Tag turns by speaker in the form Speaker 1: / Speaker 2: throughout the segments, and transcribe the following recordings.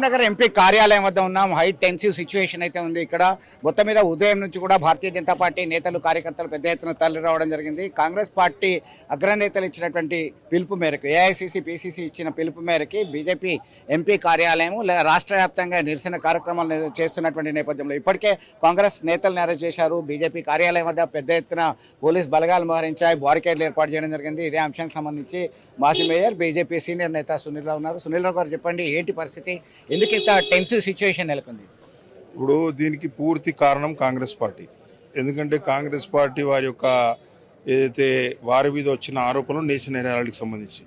Speaker 1: Nagar MP కార్యాలయం వద్ద ఉన్నాం. హై టెన్సివ్ సిచ్యువేషన్ అయితే ఉంది ఇక్కడ. మొత్తం మీద ఉదయం నుంచి కూడా భారతీయ జనతా పార్టీ నేతలు కార్యకర్తలు పెద్ద ఎత్తున తరలి రావడం జరిగింది. కాంగ్రెస్ పార్టీ అగ్రనేతలు ఇచ్చినటువంటి పిలుపు మేరకు, ఏఐసిసి పిసిసి ఇచ్చిన పిలుపు మేరకు బీజేపీ ఎంపీ కార్యాలయం రాష్ట్ర వ్యాప్తంగా నిరసన కార్యక్రమాలు చేస్తున్నటువంటి నేపథ్యంలో ఇప్పటికే కాంగ్రెస్ నేతలను అరెస్ట్ చేశారు. బీజేపీ కార్యాలయం వద్ద పెద్ద ఎత్తున పోలీస్ బలగాలు మోహరించాయి, బారికేడ్లు ఏర్పాటు చేయడం జరిగింది. ఇదే అంశానికి సంబంధించి మాజీ మేయర్ బీజేపీ సీనియర్ నేత సునీల్ రావు ఉన్నారు. సునీల్ రావు గారు చెప్పండి, ఏంటి పరిస్థితి, ఎందుకు ఇంత టెన్సివ్ సిచ్యువేషన్ నెలకొంది?
Speaker 2: ఇప్పుడు దీనికి పూర్తి కారణం కాంగ్రెస్ పార్టీ. ఎందుకంటే కాంగ్రెస్ పార్టీ వారి యొక్క ఏదైతే వారి మీద వచ్చిన ఆరోపణలు నేషనల్ నేరాలకు సంబంధించి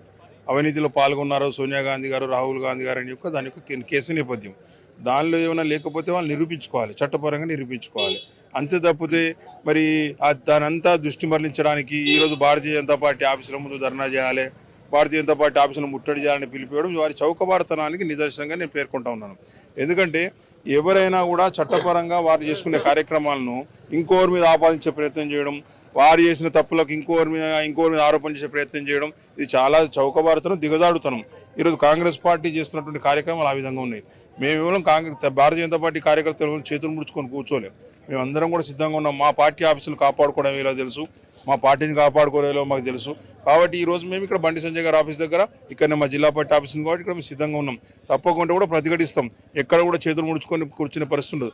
Speaker 2: అవినీతిలో పాల్గొన్నారో సోనియా గాంధీ గారు, రాహుల్ గాంధీ గారు అని యొక్క దాని యొక్క కేసు నేపథ్యం, దానిలో ఏమైనా లేకపోతే వాళ్ళు నిరూపించుకోవాలి, చట్టపరంగా నిరూపించుకోవాలి. అంతే తప్పితే మరి దానంతా దృష్టి మరలించడానికి ఈరోజు భారతీయ జనతా పార్టీ ఆఫీసుల ముందు ధర్నా చేయాలి, భారతీయ జనతా పార్టీ ఆఫీసులను ముట్టడి చేయాలని పిలిపివ్వడం వారి చౌకబారుతనానికి నిదర్శనంగా నేను పేర్కొంటా ఉన్నాను. ఎందుకంటే ఎవరైనా కూడా చట్టపరంగా వారు చేసుకునే కార్యక్రమాలను ఇంకోరి మీద ఆపాదించే ప్రయత్నం చేయడం, వారు చేసిన తప్పులకు ఇంకోరి మీద ఆరోపణ చేసే ప్రయత్నం చేయడం, ఇది చాలా చౌకబారుతనం, దిగజాడుతనం. ఈరోజు కాంగ్రెస్ పార్టీ చేస్తున్నటువంటి కార్యక్రమాలు ఆ విధంగా ఉన్నాయి. మేము కేవలం భారతీయ జనతా పార్టీ కార్యకర్తలు చేతులు ముడుచుకొని కూర్చోలేం. మేమందరం కూడా సిద్ధంగా ఉన్నాం. మా పార్టీ ఆఫీసులు కాపాడుకోవడం ఎలా తెలుసు, మా పార్టీని కాపాడుకోలేలో మాకు తెలుసు. కాబట్టి ఈరోజు మేము ఇక్కడ బండి సంజయ్ గారి ఆఫీస్ దగ్గర, ఇక్కడనే మా జిల్లా పార్టీ ఆఫీస్ కాబట్టి ఇక్కడ మేము సిద్ధంగా ఉన్నాం. తప్పకుండా కూడా ప్రతిఘటిస్తాం. ఎక్కడ కూడా చేతులు ముడుచుకొని కూర్చునే పరిస్థితి ఉండదు.